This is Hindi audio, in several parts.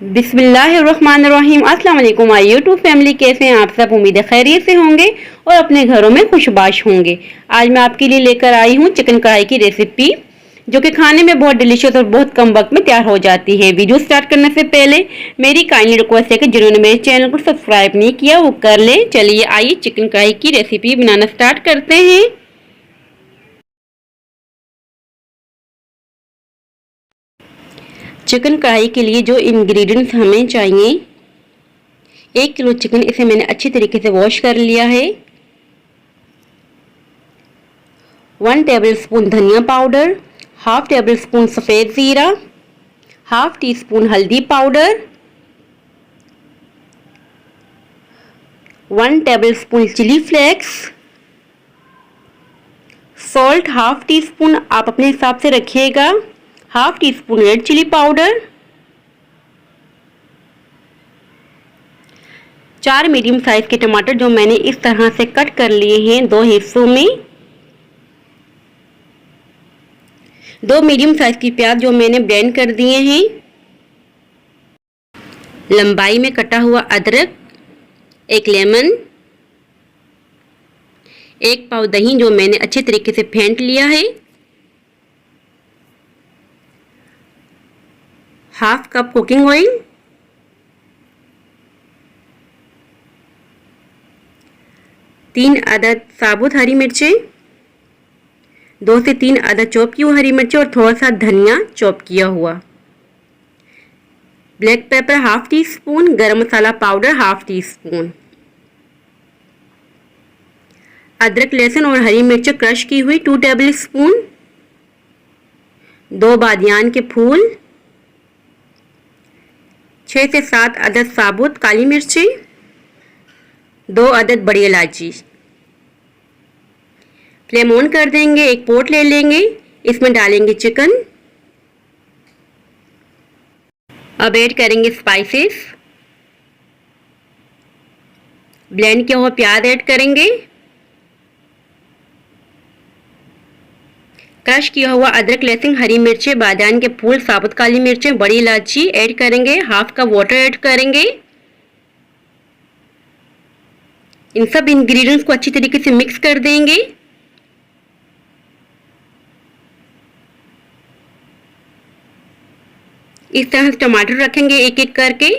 बिस्मिल्लाहिर्रहमानिर्रहीम। अस्सलाम वालेकुम माय यूट्यूब फैमिली, कैसे हैं आप सब? उम्मीद है खैरियत से होंगे और अपने घरों में खुशबाश होंगे। आज मैं आपके लिए लेकर आई हूँ चिकन कढ़ाई की रेसिपी, जो कि खाने में बहुत डिलीशियस और बहुत कम वक्त में तैयार हो जाती है। वीडियो स्टार्ट करने से पहले मेरी काइंडली रिक्वेस्ट है कि जिन्होंने मेरे चैनल को सब्सक्राइब नहीं किया वो कर ले। चलिए आइए चिकन कढ़ाई की रेसिपी बनाना स्टार्ट करते हैं। चिकन कढ़ाई के लिए जो इंग्रेडिएंट्स हमें चाहिए, 1 किलो चिकन, इसे मैंने अच्छी तरीके से वॉश कर लिया है। 1 टेबलस्पून धनिया पाउडर, हाफ टेबल स्पून सफ़ेद ज़ीरा, हाफ टी स्पून हल्दी powder, 1 tablespoon chilli flakes, salt half teaspoon, आप अपने हिसाब से रखिएगा, half teaspoon red chilli powder, 4 medium size के टमाटर जो मैंने इस तरह से कट कर लिए हैं 2 हिस्सों में, 2 मीडियम साइज की प्याज जो मैंने ब्लेंड कर दिए हैं, लंबाई में कटा हुआ अदरक, 1 लेमन, 1 पाव दही जो मैंने अच्छे तरीके से फेंट लिया है, हाफ कप कुकिंग ऑयल, 3 अदद साबुत हरी मिर्चें, 2 से 3 अदद चॉप की हुई हरी मिर्चें और थोड़ा सा धनिया चॉप किया हुआ, black pepper half tea spoon, गरम मसाला पाउडर हाफ टी स्पून, अदरक लहसुन और हरी मिर्च क्रश की हुई 2 टेबल स्पून, 2 बादियान के फूल, 6 से 7 अदद साबुत काली मिर्ची, 2 अदद बड़ी इलायची। फ्लेम ऑन कर देंगे। एक पोट ले लेंगे, इसमें डालेंगे चिकन। अब ऐड करेंगे स्पाइसेस, ब्लेंड किया हुआ प्याज ऐड करेंगे, क्रश किया हुआ अदरक लहसुन हरी मिर्चें बादाम के फूल साबुत काली मिर्चें बड़ी इलायची ऐड करेंगे, हाफ कप वाटर ऐड करेंगे। इन सब इंग्रेडिएंट्स को अच्छी तरीके से मिक्स कर देंगे। इस तरह से टमाटर रखेंगे एक एक करके।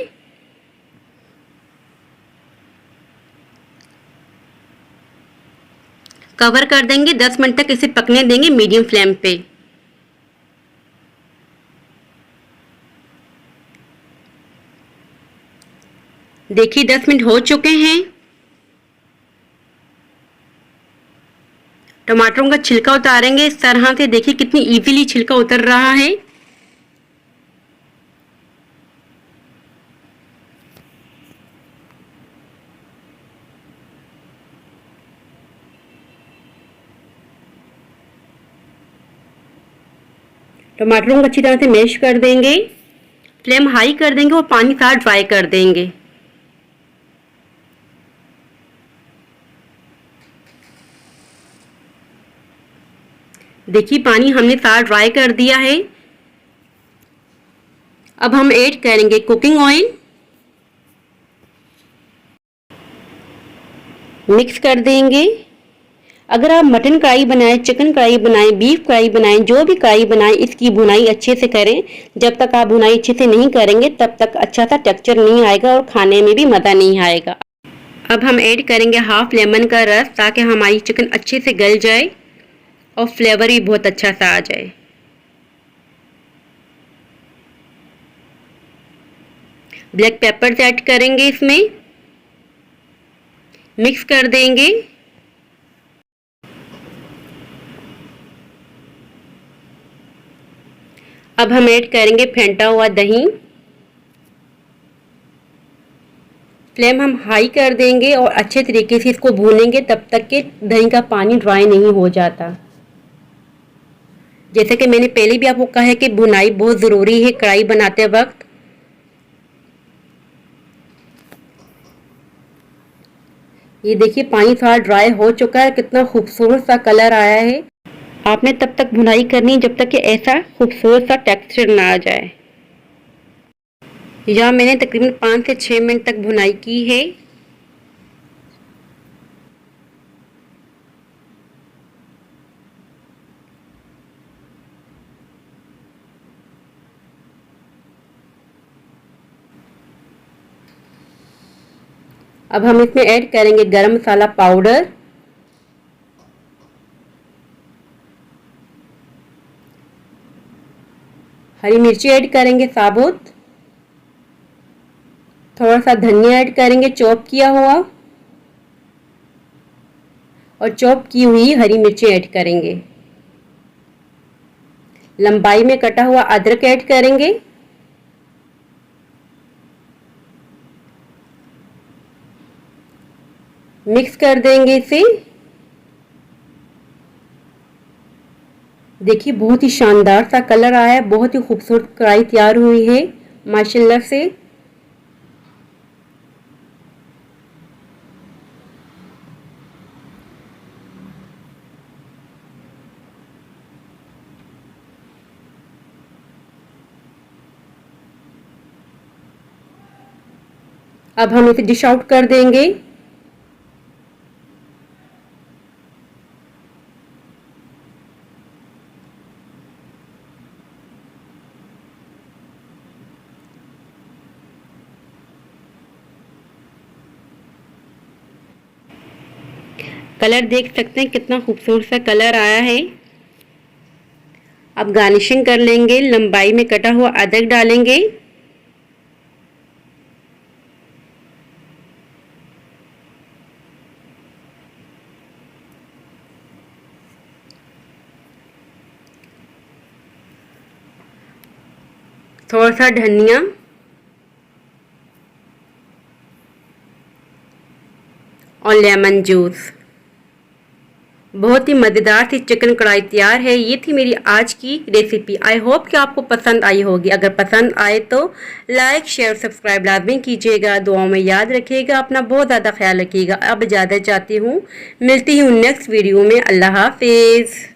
कवर कर देंगे, 10 मिनट तक इसे पकने देंगे मीडियम फ्लेम पे। देखिए 10 मिनट हो चुके हैं। टमाटरों का छिलका उतारेंगे इस तरह से। देखिए कितनी इजीली छिलका उतर रहा है। टमाटरों को अच्छी तरह से मैश कर देंगे। फ्लेम हाई कर देंगे और पानी सारा ड्राई कर देंगे। देखिए पानी हमने सारा ड्राई कर दिया है। अब हम ऐड करेंगे कुकिंग ऑयल, मिक्स कर देंगे। अगर आप मटन कढ़ाई बनाएं, चिकन कढ़ाई बनाएं, बीफ कढ़ाई बनाएं, जो भी कढ़ाई बनाएं, इसकी भुनाई अच्छे से करें। जब तक आप भुनाई अच्छे से नहीं करेंगे तब तक अच्छा सा टेक्सचर नहीं आएगा और खाने में भी मज़ा नहीं आएगा। अब हम ऐड करेंगे हाफ लेमन का रस, ताकि हमारी चिकन अच्छे से गल जाए और फ्लेवर भी बहुत अच्छा सा आ जाए। ब्लैक पेपर ऐड करेंगे इसमें, मिक्स कर देंगे। अब हम ऐड करेंगे फेंटा हुआ दही। फ्लेम हम हाई कर देंगे और अच्छे तरीके से इसको भूनेंगे तब तक कि दही का पानी ड्राई नहीं हो जाता। जैसे कि मैंने पहले भी आपको कहा है कि भुनाई बहुत ज़रूरी है कढ़ाई बनाते वक्त। ये देखिए पानी सारा ड्राई हो चुका है, कितना खूबसूरत सा कलर आया है। आपने तब तक भुनाई करनी है जब तक कि ऐसा खूबसूरत सा टेक्सचर ना आ जाए। यहाँ मैंने तकरीबन 5 से 6 मिनट तक भुनाई की है। अब हम इसमें ऐड करेंगे गरम मसाला पाउडर, हरी मिर्ची ऐड करेंगे साबुत, थोड़ा सा धनिया ऐड करेंगे चॉप किया हुआ, और चॉप की हुई हरी मिर्ची ऐड करेंगे। लंबाई में कटा हुआ अदरक ऐड करेंगे। मिक्स कर देंगे इसे। देखिए बहुत ही शानदार सा कलर आया है, बहुत ही खूबसूरत कढ़ाई तैयार हुई है माशाल्लाह से। अब हम इसे डिश आउट कर देंगे। कलर देख सकते हैं कितना खूबसूरत सा कलर आया है। अब गार्निशिंग कर लेंगे, लंबाई में कटा हुआ अदरक डालेंगे, थोड़ा सा धनिया और लेमन जूस। बहुत ही मज़ेदार सी चिकन कढ़ाई तैयार है। ये थी मेरी आज की रेसिपी। आई होप कि आपको पसंद आई होगी। अगर पसंद आए तो लाइक शेयर सब्सक्राइब लाजमी कीजिएगा। दुआओं में याद रखिएगा, अपना बहुत ज़्यादा ख्याल रखिएगा। अब इजाज़त चाहती हूँ, मिलती हूँ नेक्स्ट वीडियो में। अल्लाह हाफिज़।